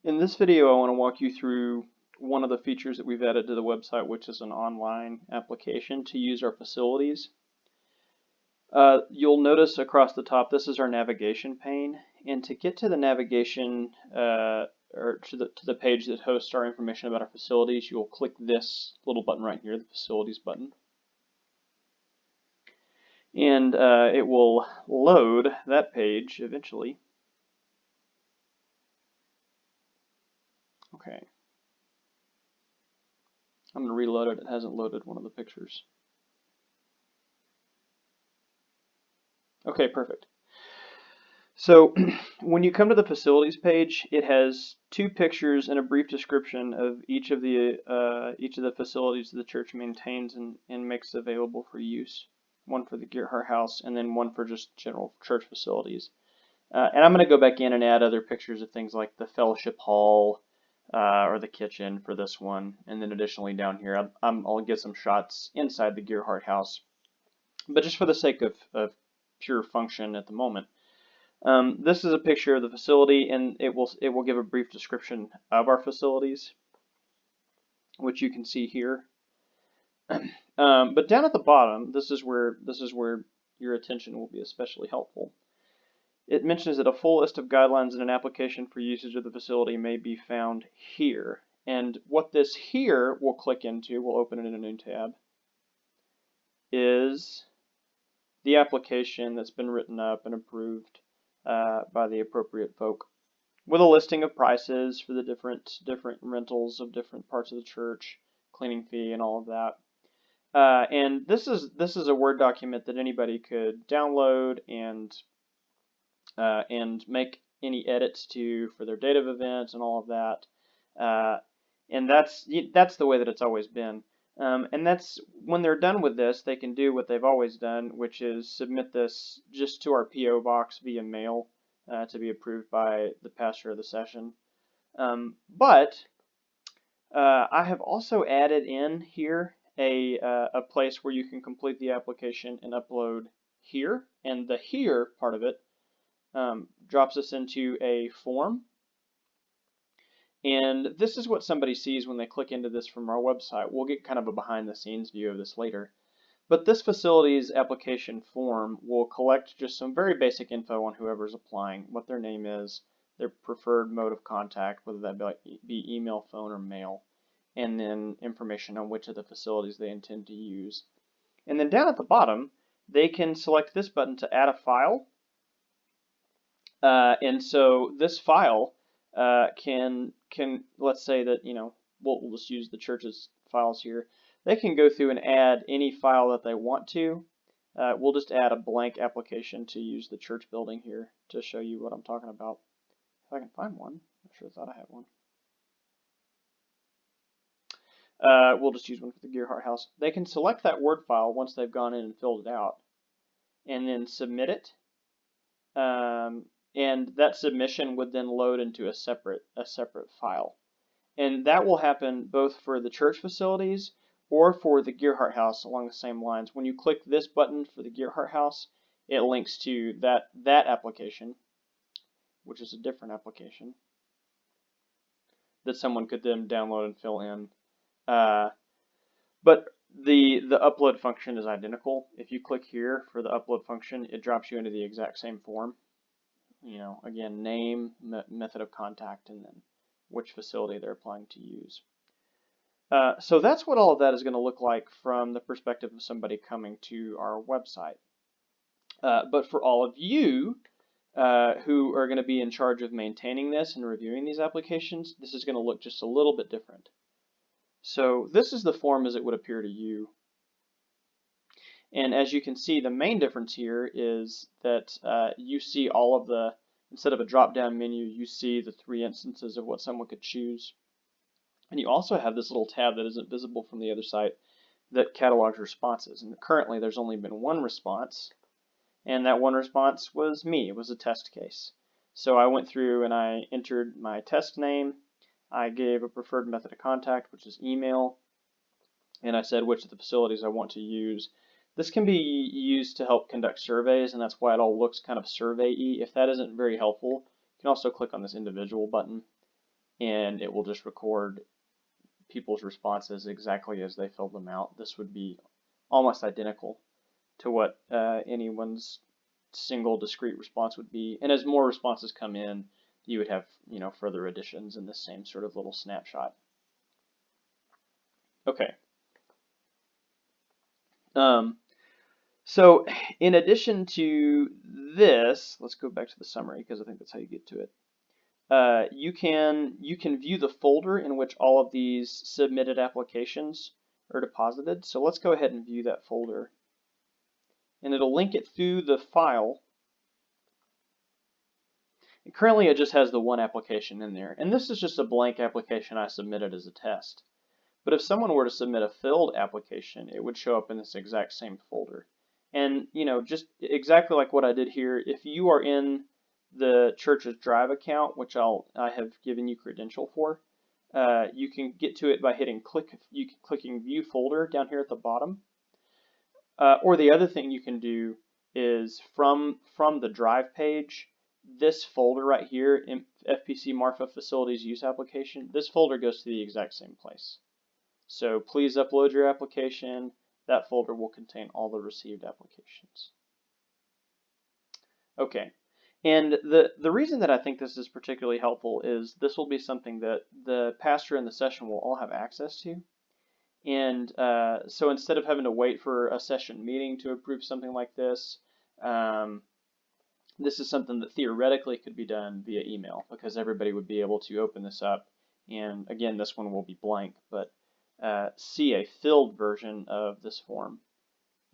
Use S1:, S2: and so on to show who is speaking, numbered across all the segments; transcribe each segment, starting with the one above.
S1: In this video, I want to walk you through one of the features that we've added to the website, which is an online application to use our facilities. You'll notice across the top, this is our navigation pane, and to get to the navigation or to the page that hosts our information about our facilities, you'll click this little button right here, the facilities button. And it will load that page eventually. Okay. I'm going to reload it. It hasn't loaded one of the pictures. Okay, perfect. So when you come to the facilities page, it has two pictures and a brief description of each of the facilities that the church maintains and makes available for use. One for the Gearhart house and then one for just general church facilities. And I'm going to go back in and add other pictures of things like the fellowship hall or the kitchen for this one. And then additionally down here, I'll get some shots inside the Gearhart house. But just for the sake of pure function at the moment, this is a picture of the facility, and it will give a brief description of our facilities, which you can see here. But down at the bottom, this is where your attention will be especially helpful. It mentions that a full list of guidelines and an application for usage of the facility may be found here. And what this here will click into, we'll open it in a new tab, is the application that's been written up and approved by the appropriate folk, with a listing of prices for the different rentals of different parts of the church, cleaning fee, and all of that. And this is a Word document that anybody could download and make any edits to for their date of events and all of that. And that's the way that it's always been. And that's when they're done with this, they can do what they've always done, which is submit this just to our P.O. box via mail to be approved by the pastor of the session. But I have also added in here a place where you can complete the application and upload here, and the here part of it drops us into a form. And this is what somebody sees when they click into this from our website. We'll get kind of a behind the scenes view of this later. But this facilities application form will collect just some very basic info on whoever's applying, what their name is, their preferred mode of contact, whether that be email, phone, or mail, and then information on which of the facilities they intend to use. And then down at the bottom, they can select this button to add a file. And so this file can let's say that, we'll just use the church's files here. They can go through and add any file that they want to. We'll just add a blank application to use the church building here to show you what I'm talking about. If I can find one, I sure thought I had one. We'll just use one for the Gearhart house. They can select that Word file once they've gone in and filled it out, and then submit it. And that submission would then load into a separate file. And that will happen both for the church facilities or for the Gearhart house along the same lines. When you click this button for the Gearhart house, it links to that application, which is a different application that someone could then download and fill in. But the upload function is identical. If you click here for the upload function, it drops you into the exact same form. Again, name, method of contact, and then which facility they're applying to use. So that's what all of that is going to look like from the perspective of somebody coming to our website. But for all of you who are going to be in charge of maintaining this and reviewing these applications, this is going to look just a little bit different. So this is the form as it would appear to you. And as you can see, the main difference here is that you see all of the, instead of a drop-down menu, you see the 3 instances of what someone could choose. And you also have this little tab that isn't visible from the other site that catalogs responses. And currently there's only been one response, and that one response was me. It was a test case. So I went through and I entered my test name. I gave a preferred method of contact, which is email, and I said which of the facilities I want to use. This can be used to help conduct surveys, and that's why it all looks kind of survey-y. If that isn't very helpful, you can also click on this individual button. and it will just record people's responses exactly as they filled them out. This would be almost identical to what anyone's single discrete response would be. And as more responses come in, you would have, further additions in the same sort of little snapshot. Okay. So in addition to this, let's go back to the summary because I think that's how you get to it. You can view the folder in which all of these submitted applications are deposited. So let's go ahead and view that folder. And it'll link it through the file. And currently it just has the one application in there. And this is just a blank application I submitted as a test. But if someone were to submit a filled application, it would show up in this exact same folder. And, just exactly like what I did here, if you are in the church's Drive account, which I have given you credential for, you can get to it by clicking View Folder down here at the bottom. Or the other thing you can do is from the Drive page, this folder right here, FPC Marfa Facilities Use Application, this folder goes to the exact same place. So please upload your application. That folder will contain all the received applications. Okay, and the reason that I think this is particularly helpful is this will be something that the pastor and the session will all have access to. And so instead of having to wait for a session meeting to approve something like this, this is something that theoretically could be done via email because everybody would be able to open this up. And again, this one will be blank, but see a filled version of this form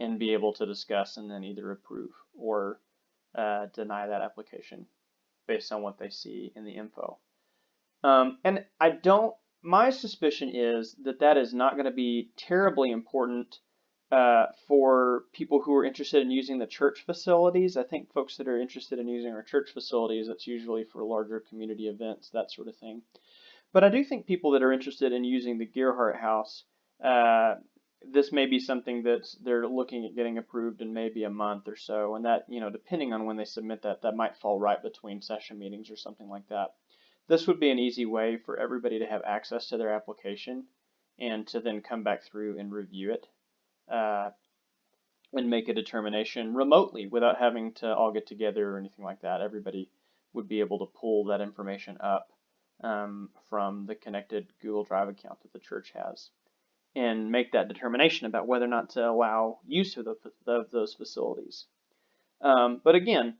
S1: and be able to discuss and then either approve or deny that application based on what they see in the info. And my suspicion is that is not going to be terribly important for people who are interested in using the church facilities. I think folks that are interested in using our church facilities, it's usually for larger community events, that sort of thing. But I do think people that are interested in using the Gearhart house, this may be something that they're looking at getting approved in maybe a month or so, and that, depending on when they submit that might fall right between session meetings or something like that. This would be an easy way for everybody to have access to their application and to then come back through and review it and make a determination remotely without having to all get together or anything like that. Everybody would be able to pull that information up from the connected Google Drive account that the church has and make that determination about whether or not to allow use of those facilities. But again,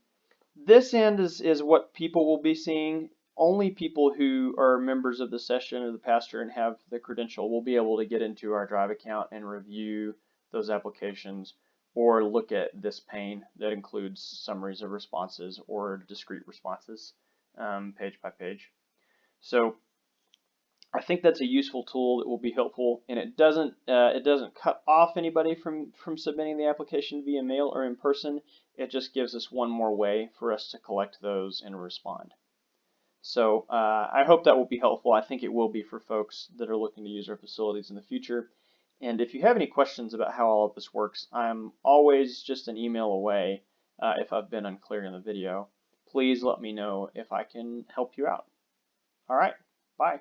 S1: this end is what people will be seeing. Only people who are members of the session or the pastor and have the credential will be able to get into our Drive account and review those applications or look at this pane that includes summaries of responses or discrete responses page by page. So I think that's a useful tool that will be helpful, and it doesn't cut off anybody from submitting the application via mail or in person. It just gives us one more way for us to collect those and respond. So I hope that will be helpful. I think it will be for folks that are looking to use our facilities in the future. And if you have any questions about how all of this works, I'm always just an email away if I've been unclear in the video. Please let me know if I can help you out. All right, bye.